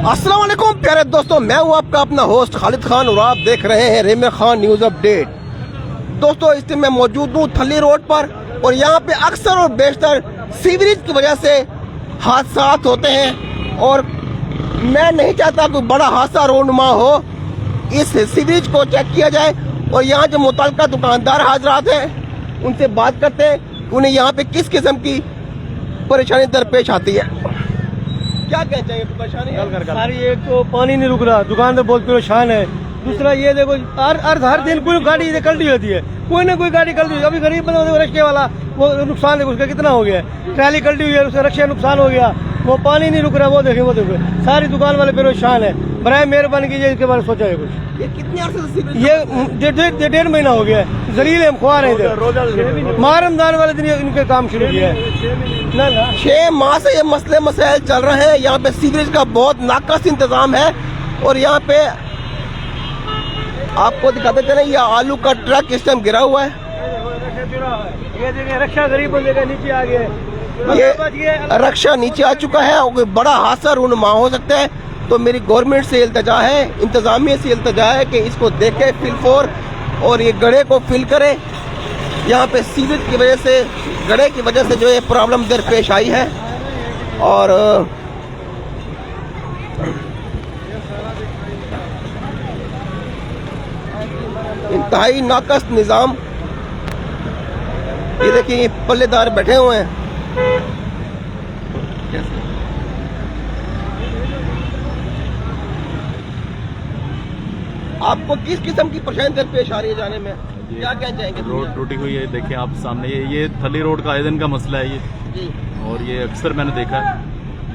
अस्सलाम वालेकुम प्यारे दोस्तों, मैं हूं आपका अपना होस्ट खालिद खान और आप देख रहे हैं रेमे खान न्यूज़ अपडेट। दोस्तों, इस दिन मैं मौजूद हूं थली रोड पर और यहां पे अक्सर और बेशतर सीवरेज की वजह से हादसा होते हैं और मैं नहीं चाहता कोई बड़ा हादसा रोनुमा हो। इस सीवरेज को चेक किया जाए और यहाँ जो मुतल्लिका दुकानदार हाजरात हैं उनसे बात करते हैं उन्हें यहाँ पे किस किस्म की परेशानी दरपेश आती है। क्या कहना चाहिए परेशानी? सारी एक तो पानी नहीं रुक रहा, दुकानदार बहुत परेशान है। दूसरा ये देखो हर दिन कोई गाड़ी कल्टी होती है, कोई ना कोई गाड़ी कल्टी। अभी गरीब बंदा देखो रिक्शे वाला, वो नुकसान देखो उसका कितना हो गया है। ट्रैली कल्टी हुई है, उसका रिक्शा नुकसान हो गया। वो पानी नहीं रुक रहा, वो देखो सारी दुकान वाले परेशान है। बराए मेहरबानी कीजिए इसके बारे में सोचा है कुछ। ये कितने अर्से से ये डेढ़ महीना हो गया है। जलील हम खुआ रहे थे, माह रमजान वाले दिन इनके काम शुरू किया है। ना 6 माह से ये मसले मसाइल चल रहे हैं। यहाँ पे सीवरेज का बहुत नाकस इंतजाम है और यहाँ पे आपको दिखाते चले ये आलू का ट्रक इस टाइम गिरा हुआ है। ये देखिए रक्षा गरीब बंदे का नीचे आ गया, ये रक्षा नीचे आ चुका है और कोई बड़ा हादसा रूनुमा हो सकता है। तो मेरी गवर्नमेंट से इल्तजा है, इंतजामिया से इल्तजा है कि इसको देखे फिलफोर और ये गड्ढे को फिल करे। यहाँ पे सीवरेज की वजह से, गड्ढे की वजह से जो ये प्रॉब्लम दरपेश आई है और इंतहाई नाकस निज़ाम। ये देखिए ये पल्लेदार बैठे हुए हैं। आपको किस किस्म की परेशानी दरपेश आ रही है जाने में? क्या कहना चाहेंगे? रोड टूटी हुई है, देखिए आप सामने ये थली रोड का आए दिन का मसला है ये जी। और ये अक्सर मैंने देखा है।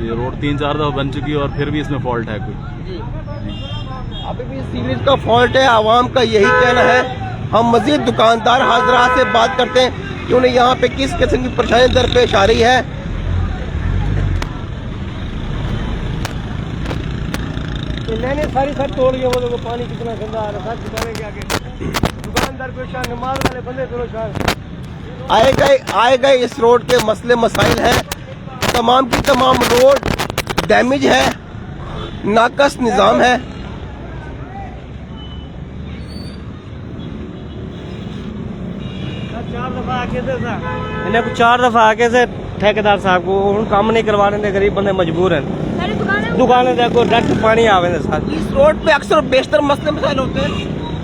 ये रोड 3-4 दफा बन चुकी है और फिर भी इसमें फॉल्ट है कोई। जी। अभी भी सीवरेज का फॉल्ट है, आवाम का यही कहना है। हम मजीद दुकानदार हाजरात से बात करते हैं कि उन्हें यहाँ पे किस किस्म की परेशानी दरपेश आ रही है। मैंने सारी सर तोड़ गया, वो देखो पानी कितना गंदा आ रहा है। दुकानें के आगे दुकानदार परेशान, नमाज वाले बंदे परेशान। आए गए इस रोड के मसले मसाइल हैं। तमाम की तमाम रोड डैमेज है, नाकस निज़ाम है। इन्हें 4 दफा आके से ठेकेदार साहब को उन काम नहीं करवाने दे, गरीब बंदे मजबूर हैं। दुकानें देखो डायरेक्ट पानी आवे सर। इस रोड पे अक्सर बेशतर मसले मसाइल होते हैं।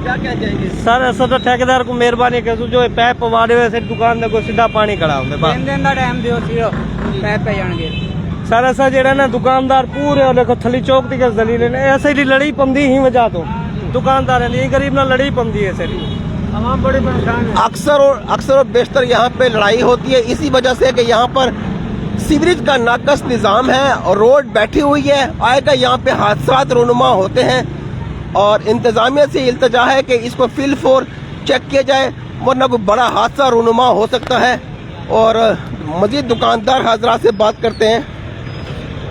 क्या कहना चाहेंगे सर? ऐसा तो ठेकेदार को मेहरबानी कर जो पैप पवा रहे से दुकान देखो सीधा पानी खड़ा होंगे पैप पे जाएंगे सर। ऐसा जेड़ा ना दुकानदार पूरे देखो थली चौक दी जलील ने ऐसे ही लड़ी पंदी ही वजह तो दुकानदार है, गरीब ना लड़ी पंदी है सर। तमाम बड़ी परेशान है। अक्सर और बेशतर यहाँ पे लड़ाई होती है इसी वजह से कि यहाँ पर सीवरेज का नाकस निज़ाम है और रोड बैठी हुई है। आएगा यहाँ पे हादसा रोनुमा होते हैं और इंतजामिया से इल्तजा है कि इसको फिलफोर चेक किया जाए वरना कोई बड़ा हादसा रोनुमा हो सकता है। और मजीद दुकानदार हाजरात से बात करते हैं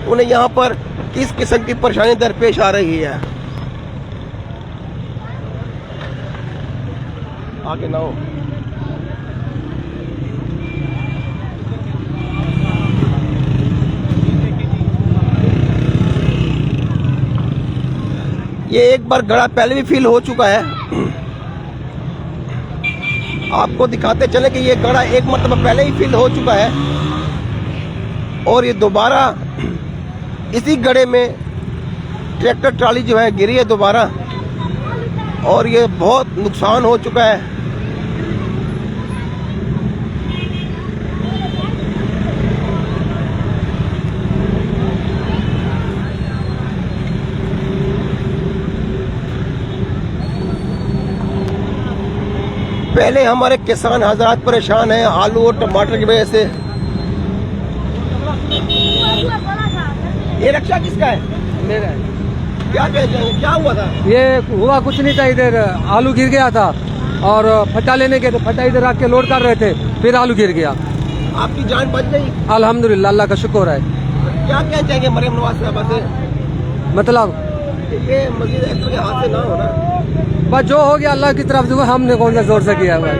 उन्हें यहाँ पर किस किस्म की परेशानी दरपेश आ रही है। आगे ना हो। ये एक बार गड़ा पहले भी फील हो चुका है। आपको दिखाते चले कि ये गड़ा एक मरतबा पहले ही फील हो चुका है और ये दोबारा इसी गड्ढे में ट्रैक्टर ट्राली जो है गिरी है दोबारा और ये बहुत नुकसान हो चुका है। पहले हमारे किसान हजरात परेशान हैं आलू और टमाटर की वजह से। ये रक्षा किसका है? मेरा है। क्या कहते हैं, क्या हुआ था? ये हुआ कुछ नहीं था, इधर आलू गिर गया था और फट्टा लेने के तो फट्टा इधर आके लोड कर रहे थे, फिर आलू गिर गया। आपकी जान बच गई? अल्हम्दुलिल्लाह, अल्लाह का शुक्र है। क्या कहना चाहेंगे मरियम नवाज साहबा से? मतलब ये मजीद इस तरह के हादसे ना हो ना। बस जो हो गया अल्लाह की तरफ से, हमने कौन सा जोर से किया भाई।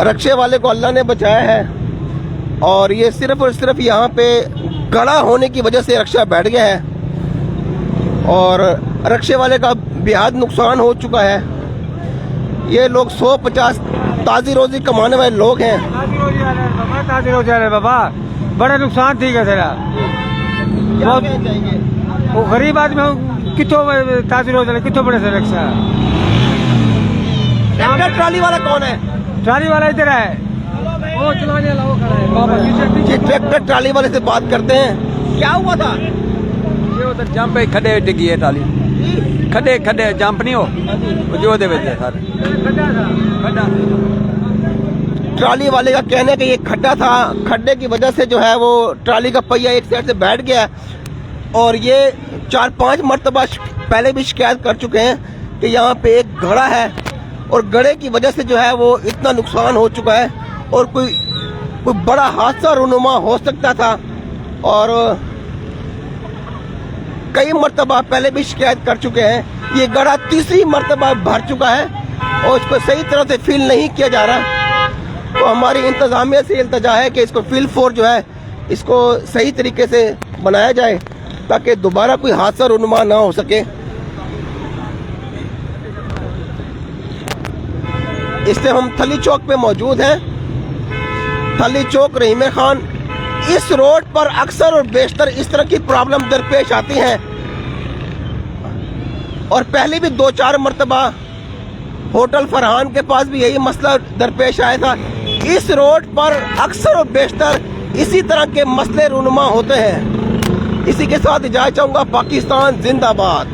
रक्षे वाले को अल्लाह ने बचाया है और ये सिर्फ और सिर्फ यहाँ पे गड़ा होने की वजह से रिक्शा बैठ गया है और रिक्शे वाले का बेहद नुकसान हो चुका है। ये लोग 150 ताज़ी रोजी कमाने वाले लोग हैं। ताज़ी रोजी आ रहे बाबा, बड़ा नुकसान ठीक है तेरा। वो गरीब आदमी कितों ताज़ी रोजी कितों बड़े से रिक्शा। ट्रैक्टर ट्राली वाला कौन है? ट्राली वाला इधर है, वो चलाने वाला वो खड़ा है बाबा। जी, ट्रैक्टर ट्राली वाले से बात करते हैं। क्या हुआ था? ये उधर जंप है, खड्डे डिगी है ट्राली, खड्डे जंप नहीं हो जो दे विच सर खड्डा। ट्राली वाले का कहना है कि ये खड्डा था, खड्डे की वजह से जो है वो ट्राली का पहिया एक साइड से बैठ गया और ये 4-5 मरतबा पहले भी शिकायत कर चुके हैं कि यहाँ पे एक घड़ा है और गड़े की वजह से जो है वो इतना नुकसान हो चुका है और कोई बड़ा हादसा रुनुमा हो सकता था। और कई मरतबा पहले भी शिकायत कर चुके हैं। ये गड़ा तीसरी मरतबा भर चुका है और इसको सही तरह से फिल नहीं किया जा रहा। तो हमारी इंतजामिया से इल्तजा है कि इसको फिल फोर जो है इसको सही तरीके से बनाया जाए ताकि दोबारा कोई हादसा रुनुमा ना हो सके। इससे हम थली चौक पे मौजूद हैं। थली चौक रहीम खान, इस रोड पर अक्सर और बेशतर इस तरह की प्रॉब्लम दरपेश आती हैं और पहले भी 2-4 मरतबा होटल फरहान के पास भी यही मसला दरपेश आया था। इस रोड पर अक्सर और बेशतर इसी तरह के मसले रुनुमा होते हैं। इसी के साथ इजाज़त चाहूँगा। पाकिस्तान जिंदाबाद।